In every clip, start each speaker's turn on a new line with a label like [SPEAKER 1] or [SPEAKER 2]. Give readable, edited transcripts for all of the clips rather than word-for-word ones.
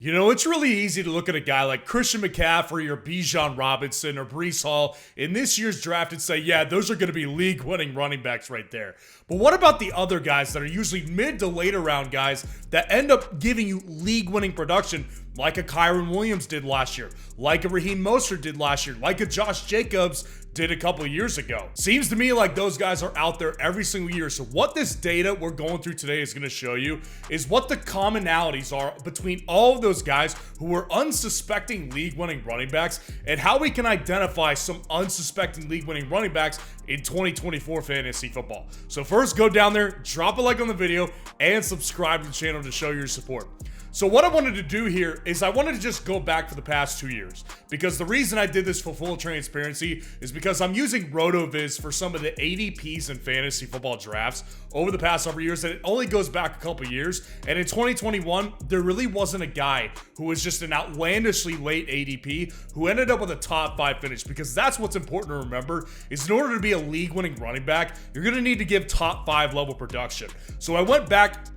[SPEAKER 1] You know, it's really easy to look at a guy like Christian McCaffrey or Bijan Robinson or Breece Hall in this year's draft and say, yeah, those are going to be league-winning running backs right there. But what about the other guys that are usually mid to later round guys that end up giving you league-winning production like a Kyren Williams did last year, like a Raheem Mostert did last year, like a Josh Jacobs did a couple of years ago? Seems to me like those guys are out there every single year. So what this data we're going through today is going to show you is what the commonalities are between all of those guys who are unsuspecting league-winning running backs and how we can identify some unsuspecting league-winning running backs in 2024 fantasy football. So first, go down there, drop a like on the video, and subscribe to the channel to show your support. So what I wanted to do here is I wanted to just go back for the past 2 years, because the reason I did this for full transparency is because I'm using RotoViz for some of the ADPs in fantasy football drafts over the past several years, and it only goes back a couple years. And in 2021, there really wasn't a guy who was just an outlandishly late ADP who ended up with a top 5 finish, because that's what's important to remember is in order to be a league-winning running back, you're going to need to give top 5 level production. So I went back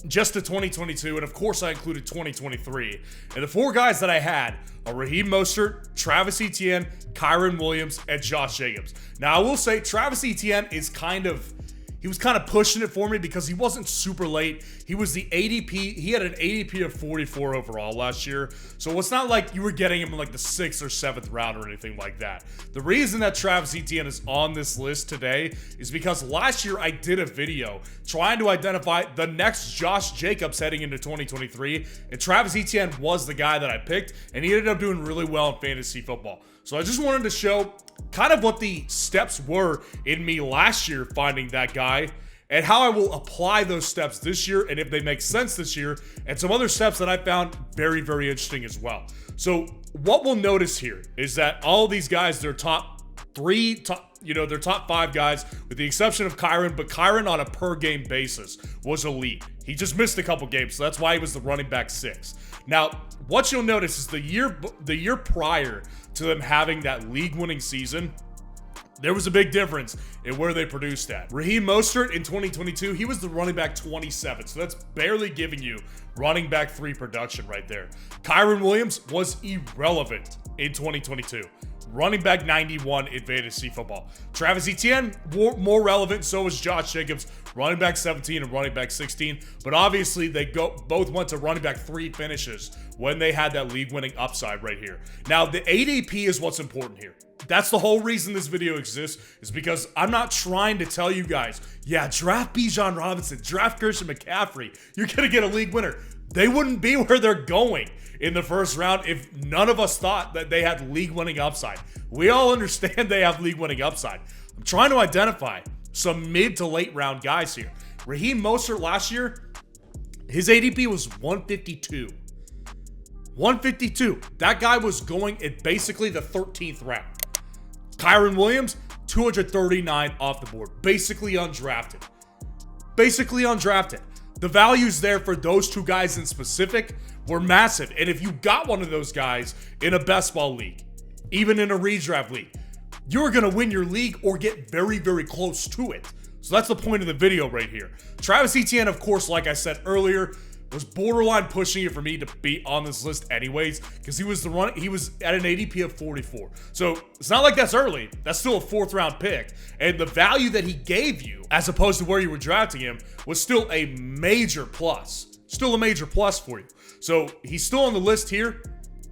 [SPEAKER 1] just to 2022, and of course I included 2023. And the 4 guys that I had are Raheem Mostert, Travis Etienne, Kyren Williams, and Josh Jacobs. Now I will say Travis Etienne is he was kind of pushing it for me because he wasn't super late. He was the ADP. He had an ADP of 44 overall last year. So it's not like you were getting him in like the 6th or 7th round or anything like that. The reason that Travis Etienne is on this list today is because last year I did a video trying to identify the next Josh Jacobs heading into 2023. And Travis Etienne was the guy that I picked, and he ended up doing really well in fantasy football. So I just wanted to show kind of what the steps were in me last year finding that guy, and how I will apply those steps this year, and if they make sense this year, and some other steps that I found very, very interesting as well. So what we'll notice here is that all these guys, they're top 5 guys, with the exception of Kyren, but Kyren on a per game basis was elite. He just missed a couple games, so that's why he was the running back 6. Now, what you'll notice is the year prior to them having that league-winning season, there was a big difference in where they produced at. Raheem Mostert in 2022, he was the running back 27, so that's barely giving you running back 3 production right there. Kyren Williams was irrelevant in 2022. Running back 91 in fantasy football. Travis Etienne, more relevant, so was Josh Jacobs, running back 17 and running back 16. But obviously, they both went to running back 3 finishes when they had that league-winning upside right here. Now, the ADP is what's important here. That's the whole reason this video exists, is because I'm not trying to tell you guys, yeah, draft Bijan Robinson, draft Christian McCaffrey, you're going to get a league winner. They wouldn't be where they're going in the first round if none of us thought that they had league-winning upside. We all understand they have league-winning upside. I'm trying to identify some mid to late round guys here. Raheem Mostert last year, his ADP was 152. 152. That guy was going at basically the 13th round. Kyren Williams, 239 off the board. Basically undrafted. Basically undrafted. The values there for those 2 guys in specific were massive. And if you got one of those guys in a best ball league, even in a redraft league, you're going to win your league or get very, very close to it. So that's the point of the video right here. Travis Etienne, of course, like I said earlier, was borderline pushing it for me to be on this list anyways, because he was at an ADP of 44. So it's not like that's early. That's still a 4th round pick. And the value that he gave you, as opposed to where you were drafting him, was still a major plus. Still a major plus for you. So he's still on the list here,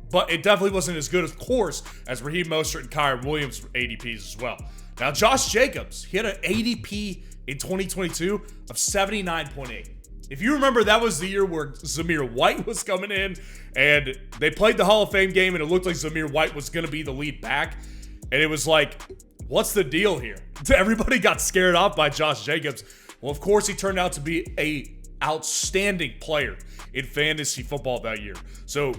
[SPEAKER 1] but it definitely wasn't as good, of course, as Raheem Mostert and Kyren Williams ADPs as well. Now, Josh Jacobs, he had an ADP in 2022 of 79.8. If you remember, that was the year where Zamir White was coming in, and they played the Hall of Fame game, and it looked like Zamir White was going to be the lead back. And it was like, what's the deal here? Everybody got scared off by Josh Jacobs. Well, of course, he turned out to be an outstanding player in fantasy football that year. So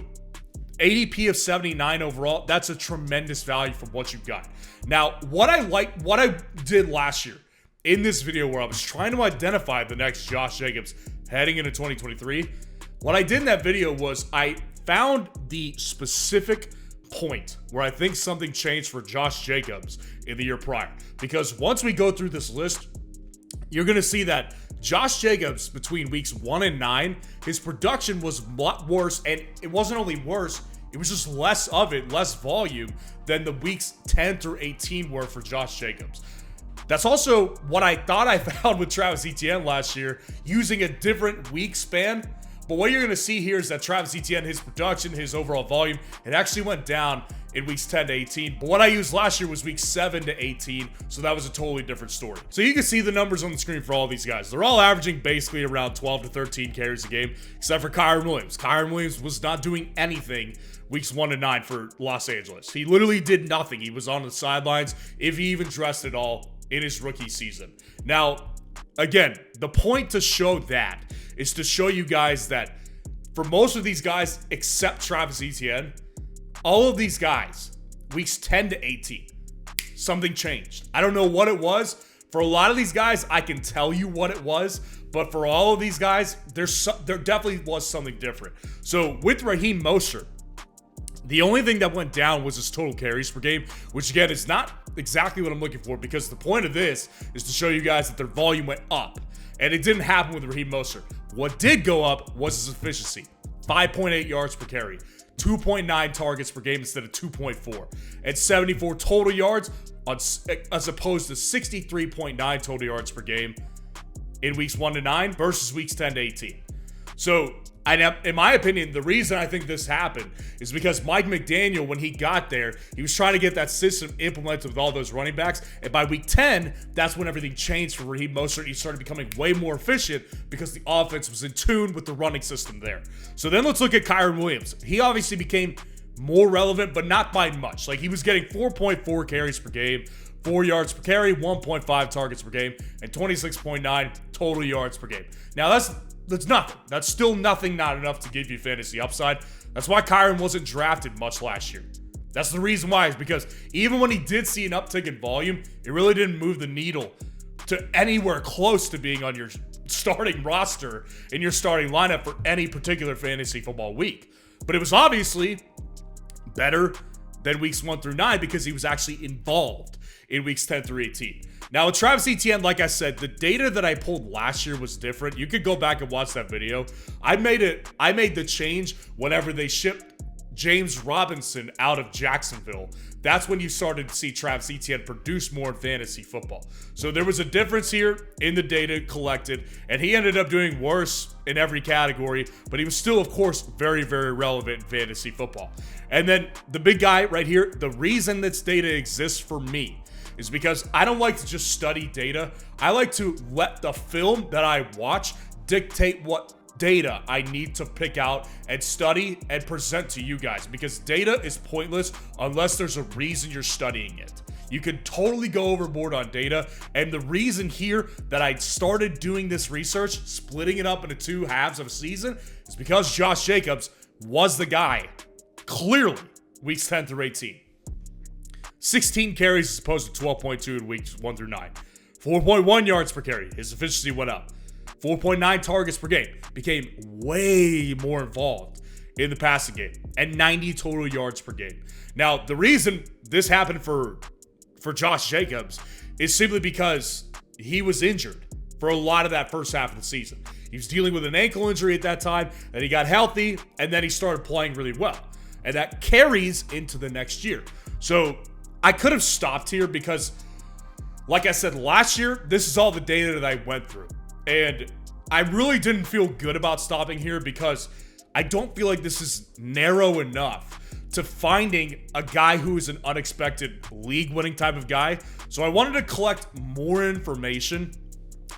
[SPEAKER 1] ADP of 79 overall, that's a tremendous value from what you've got. Now, what I did last year in this video where I was trying to identify the next Josh Jacobs heading into 2023, what I did in that video was I found the specific point where I think something changed for Josh Jacobs in the year prior. Because once we go through this list, you're going to see that Josh Jacobs, between weeks 1 and 9, his production was a lot worse, and it wasn't only worse, it was just less of it, less volume than the weeks 10 through 18 were for Josh Jacobs. That's also what I thought I found with Travis Etienne last year, using a different week span. But what you're going to see here is that Travis Etienne, his production, his overall volume, it actually went down in weeks 10 to 18. But what I used last year was weeks 7 to 18, so that was a totally different story. So you can see the numbers on the screen for all these guys. They're all averaging basically around 12 to 13 carries a game, except for Kyren Williams. Kyren Williams was not doing anything weeks 1 to 9 for Los Angeles. He literally did nothing. He was on the sidelines, if he even dressed at all, in his rookie season. Now, again, the point to show that is to show you guys that for most of these guys, except Travis Etienne, all of these guys, weeks 10 to 18, something changed. I don't know what it was. For a lot of these guys, I can tell you what it was, but for all of these guys, there definitely was something different. So with Raheem Mostert, the only thing that went down was his total carries per game, which again is not exactly what I'm looking for, because the point of this is to show you guys that their volume went up, and it didn't happen with Raheem Mostert. What did go up was his efficiency. 5.8 yards per carry, 2.9 targets per game instead of 2.4, and 74 total yards as opposed to 63.9 total yards per game in weeks 1 to 9 versus weeks 10 to 18. So, in my opinion, the reason I think this happened is because Mike McDaniel, when he got there, he was trying to get that system implemented with all those running backs. And by week 10, that's when everything changed for Raheem Mostert. He started becoming way more efficient because the offense was in tune with the running system there. So then let's look at Kyren Williams. He obviously became more relevant, but not by much. Like, he was getting 4.4 carries per game, 4 yards per carry, 1.5 targets per game, and 26.9 total yards per game. Now, that's nothing. That's still nothing, not enough to give you fantasy upside. That's why Kyren wasn't drafted much last year. That's the reason why, is because even when he did see an uptick in volume, it really didn't move the needle to anywhere close to being on your starting roster in your starting lineup for any particular fantasy football week. But it was obviously better than weeks 1 through 9 because he was actually involved in weeks 10 through 18. Now, with Travis Etienne, like I said, the data that I pulled last year was different. You could go back and watch that video. I made the change whenever they shipped James Robinson out of Jacksonville. That's when you started to see Travis Etienne produce more in fantasy football. So there was a difference here in the data collected, and he ended up doing worse in every category, but he was still, of course, very, very relevant in fantasy football. And then the big guy right here, the reason this data exists for me is because I don't like to just study data. I like to let the film that I watch dictate what data I need to pick out and study and present to you guys, because data is pointless unless there's a reason you're studying it. You could totally go overboard on data, and the reason here that I started doing this research, splitting it up into 2 halves of a season, is because Josh Jacobs was the guy, clearly, weeks 10 through 18. 16 carries as opposed to 12.2 in weeks 1 through 9. 4.1 yards per carry. His efficiency went up. 4.9 targets per game. Became way more involved in the passing game. And 90 total yards per game. Now, the reason this happened for Josh Jacobs is simply because he was injured for a lot of that first half of the season. He was dealing with an ankle injury at that time, and he got healthy, and then he started playing really well. And that carries into the next year. So I could have stopped here because, like I said last year, this is all the data that I went through. And I really didn't feel good about stopping here because I don't feel like this is narrow enough to finding a guy who is an unexpected league-winning type of guy. So I wanted to collect more information,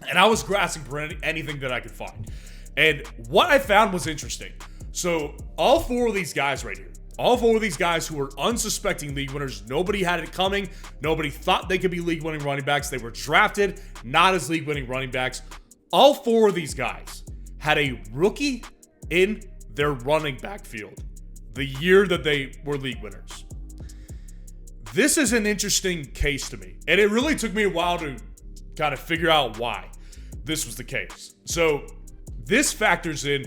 [SPEAKER 1] and I was grasping for anything that I could find. And what I found was interesting. So all 4 of these guys right here, all 4 of these guys who were unsuspecting league winners, nobody had it coming. Nobody thought they could be league-winning running backs. They were drafted not as league-winning running backs. All 4 of these guys had a rookie in their running back field the year that they were league winners. This is an interesting case to me, and it really took me a while to kind of figure out why this was the case. So this factors in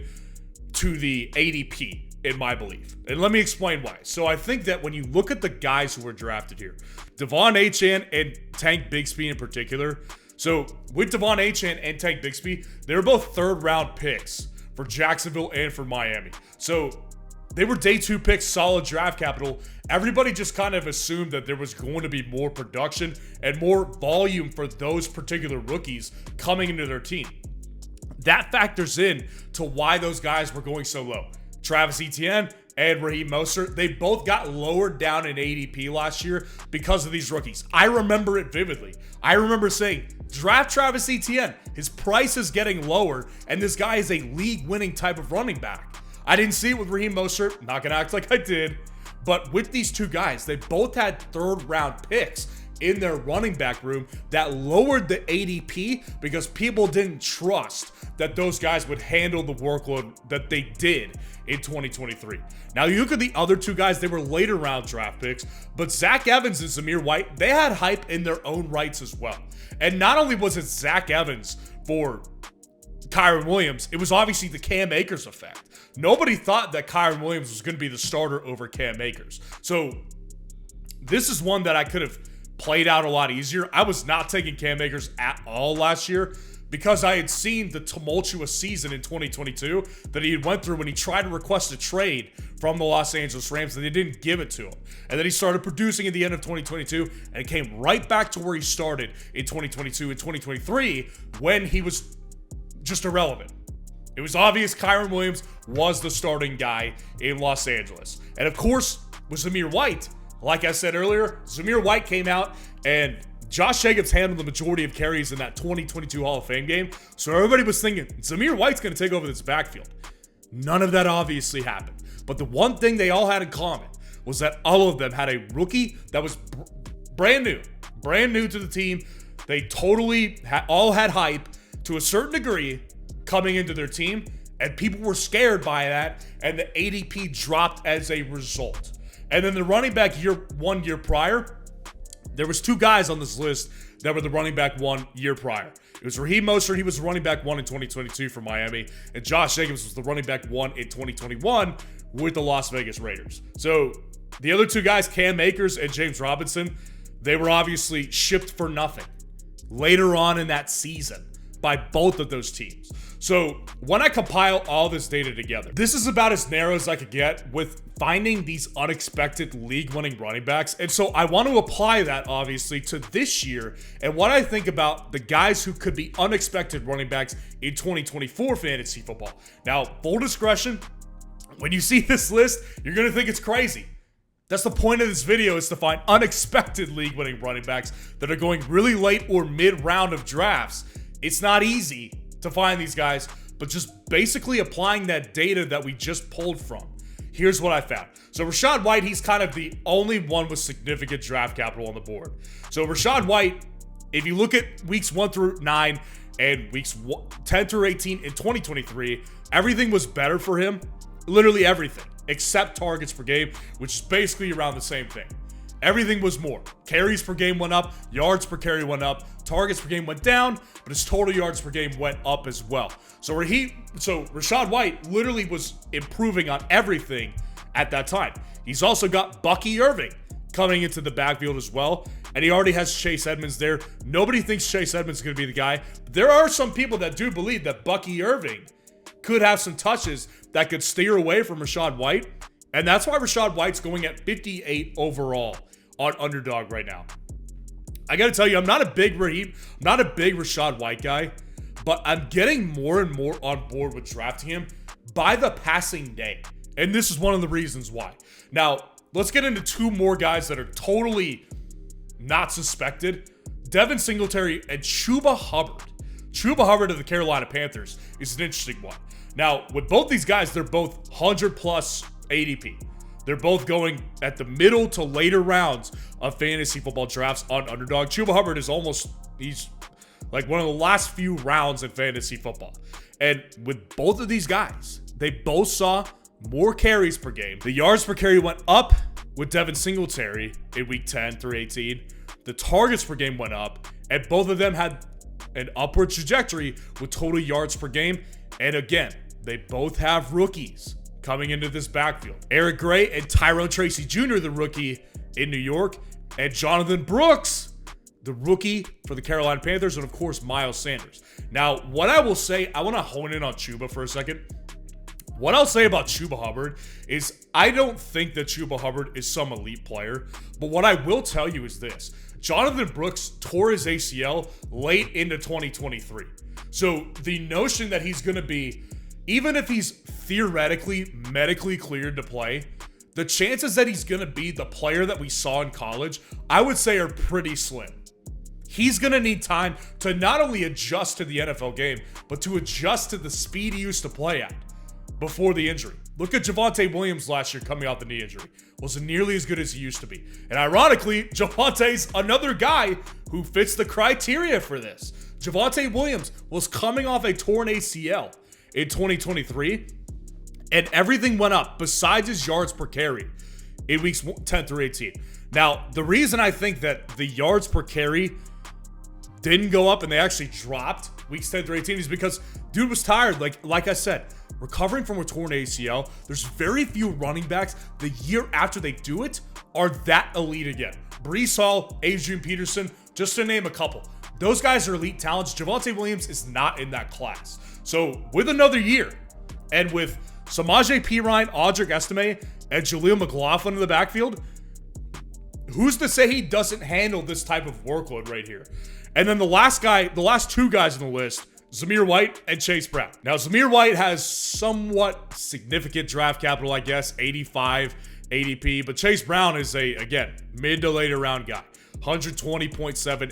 [SPEAKER 1] to the ADP, in my belief. And let me explain why. So I think that when you look at the guys who were drafted here, Devon Achane and Tank Bigsby in particular, So with Devon Achane and Tank Bixby, they were both third-round picks for Jacksonville and for Miami. So they were day 2 picks, solid draft capital. Everybody just kind of assumed that there was going to be more production and more volume for those particular rookies coming into their team. That factors in to why those guys were going so low. Travis Etienne and Raheem Mostert, they both got lowered down in ADP last year because of these rookies. I remember it vividly. I remember saying, draft Travis Etienne. His price is getting lower, and this guy is a league-winning type of running back. I didn't see it with Raheem Mostert. Not going to act like I did. But with these two guys, they both had third-round picks in their running back room that lowered the ADP because people didn't trust that those guys would handle the workload that they did in 2023. Now, you look at the other two guys, they were later round draft picks, but Zach Evans and Zamir White, they had hype in their own rights as well. And not only was it Zach Evans for Kyren Williams, it was obviously the Cam Akers effect. Nobody thought that Kyren Williams was going to be the starter over Cam Akers. So this is one that I could have played out a lot easier. I was not taking Cam Akers at all last year because I had seen the tumultuous season in 2022 that he had went through when he tried to request a trade from the Los Angeles Rams and they didn't give it to him. And then he started producing at the end of 2022 and came right back to where he started in 2022 and 2023 when he was just irrelevant. It was obvious Kyren Williams was the starting guy in Los Angeles. And of course, with Zamir White, like I said earlier, Zamir White came out and Josh Jacobs handled the majority of carries in that 2022 Hall of Fame game. So everybody was thinking, Zamir White's going to take over this backfield. None of that obviously happened. But the one thing they all had in common was that all of them had a rookie that was brand new to the team. They totally all had hype to a certain degree coming into their team, and people were scared by that, and the ADP dropped as a result. And then the running back 1 year prior, there was two guys on this list that were the running back 1 year prior. It was Raheem Mostert, he was the running back 1 in 2022 for Miami, and Josh Jacobs was the running back 1 in 2021 with the Las Vegas Raiders. So the other two guys, Cam Akers and James Robinson, they were obviously shipped for nothing later on in that season by both of those teams. So when I compile all this data together, this is about as narrow as I could get with finding these unexpected league-winning running backs. And so I want to apply that, obviously, to this year and what I think about the guys who could be unexpected running backs in 2024 fantasy football. Now, full discretion, when you see this list, you're going to think it's crazy. That's the point of this video, is to find unexpected league-winning running backs that are going really late or mid-round of drafts. It's not easy to find these guys, but just basically applying that data that we just pulled from. Here's what I found. So Rachaad White, he's kind of the only one with significant draft capital on the board. So Rachaad White, if you look at weeks 1 through 9 and weeks 10 through 18 in 2023, everything was better for him. Literally everything, except targets per game, which is basically around the same thing. Everything was more. Carries per game went up, yards per carry went up, targets per game went down, but his total yards per game went up as well. So Rachaad White literally was improving on everything at that time. He's also got Bucky Irving coming into the backfield as well, and he already has Chase Edmonds there. Nobody thinks Chase Edmonds is going to be the guy. There are some people that do believe that Bucky Irving could have some touches that could steer away from Rachaad White, and that's why Rachaad White's going at 58 overall on Underdog right now. I gotta tell you, I'm not a big Rachaad White guy, but I'm getting more and more on board with drafting him by the passing day. And this is one of the reasons why. Now, let's get into two more guys that are totally not suspected. Devin Singletary and Chuba Hubbard. Chuba Hubbard of the Carolina Panthers is an interesting one. Now, with both these guys, they're both 100 plus ADP. They're both going at the middle to later rounds of fantasy football drafts on Underdog. Chuba Hubbard is he's like one of the last few rounds in fantasy football. And with both of these guys, they both saw more carries per game. The yards per carry went up with Devin Singletary in week 10 through 18. The targets per game went up, and both of them had an upward trajectory with total yards per game. And again, they both have rookies coming into this backfield. Eric Gray and Tyrone Tracy Jr., the rookie in New York, and Jonathan Brooks, the rookie for the Carolina Panthers, and of course, Miles Sanders. Now, what I will say, I want to hone in on Chuba for a second. What I'll say about Chuba Hubbard is I don't think that Chuba Hubbard is some elite player, but what I will tell you is this. Jonathan Brooks tore his ACL late into 2023. So the notion that he's going to be, even if he's theoretically medically cleared to play, the chances that he's going to be the player that we saw in college, I would say are pretty slim. He's going to need time to not only adjust to the NFL game, but to adjust to the speed he used to play at before the injury. Look at Javonte Williams last year coming off the knee injury. Wasn't nearly as good as he used to be. And ironically, Javonte's another guy who fits the criteria for this. Javonte Williams was coming off a torn ACL in 2023, and everything went up besides his yards per carry in weeks 10 through 18. Now, the reason I think that the yards per carry didn't go up and they actually dropped weeks 10 through 18 is because dude was tired. Like I said, recovering from a torn ACL, there's very few running backs the year after they do it are that elite again. Brees Hall, Adrian Peterson, just to name a couple. Those guys are elite talents. Javonte Williams is not in that class. So with another year, and with Samaje Perine, Audric Estime, and Jaleel McLaughlin in the backfield, who's to say he doesn't handle this type of workload right here? And then the last two guys on the list, Zamir White and Chase Brown. Now, Zamir White has somewhat significant draft capital, I guess, 85 ADP, but Chase Brown is again, mid to later round guy, 120.7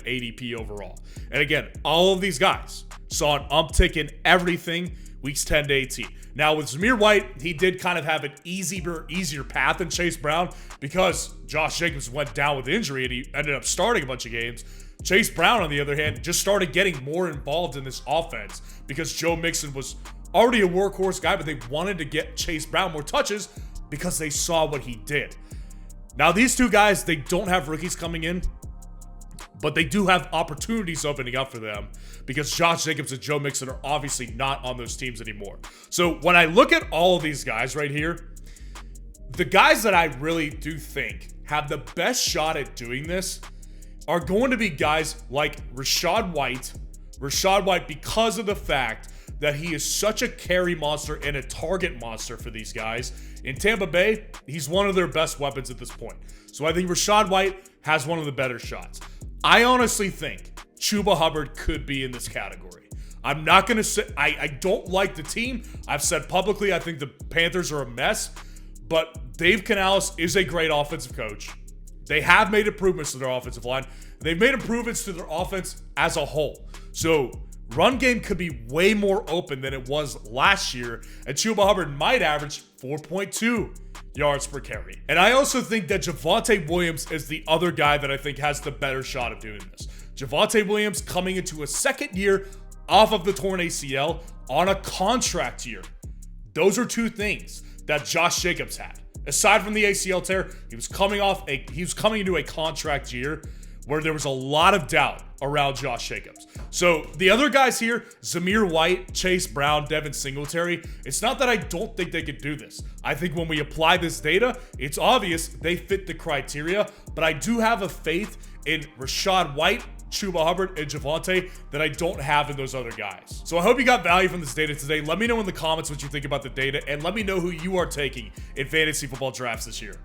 [SPEAKER 1] ADP overall. And again, all of these guys saw an uptick in everything weeks 10 to 18. Now, with Zamir White, he did kind of have an easier path than Chase Brown because Josh Jacobs went down with injury and he ended up starting a bunch of games. Chase Brown, on the other hand, just started getting more involved in this offense because Joe Mixon was already a workhorse guy, but they wanted to get Chase Brown more touches because they saw what he did. Now, these two guys, they don't have rookies coming in, but they do have opportunities opening up for them because Josh Jacobs and Joe Mixon are obviously not on those teams anymore. So when I look at all of these guys right here, the guys that I really do think have the best shot at doing this are going to be guys like Rachaad White. Rachaad White, because of the fact that he is such a carry monster and a target monster for these guys. In Tampa Bay, he's one of their best weapons at this point. So I think Rachaad White has one of the better shots. I honestly think Chuba Hubbard could be in this category. I'm not going to say, I don't like the team. I've said publicly I think the Panthers are a mess, but Dave Canales is a great offensive coach. They have made improvements to their offensive line. They've made improvements to their offense as a whole. So run game could be way more open than it was last year, and Chuba Hubbard might average 4.2 yards per carry. And I also think that Javonte Williams is the other guy that I think has the better shot of doing this. Javonte Williams coming into a second year off of the torn ACL on a contract year. Those are two things that Josh Jacobs had. Aside from the ACL tear, he was coming into a contract year where there was a lot of doubt around Josh Jacobs. So the other guys here, Zamir White, Chase Brown, Devin Singletary, it's not that I don't think they could do this. I think when we apply this data, it's obvious they fit the criteria, but I do have a faith in Rachaad White, Chuba Hubbard, and Javonte that I don't have in those other guys. So I hope you got value from this data today. Let me know in the comments what you think about the data, and let me know who you are taking in fantasy football drafts this year.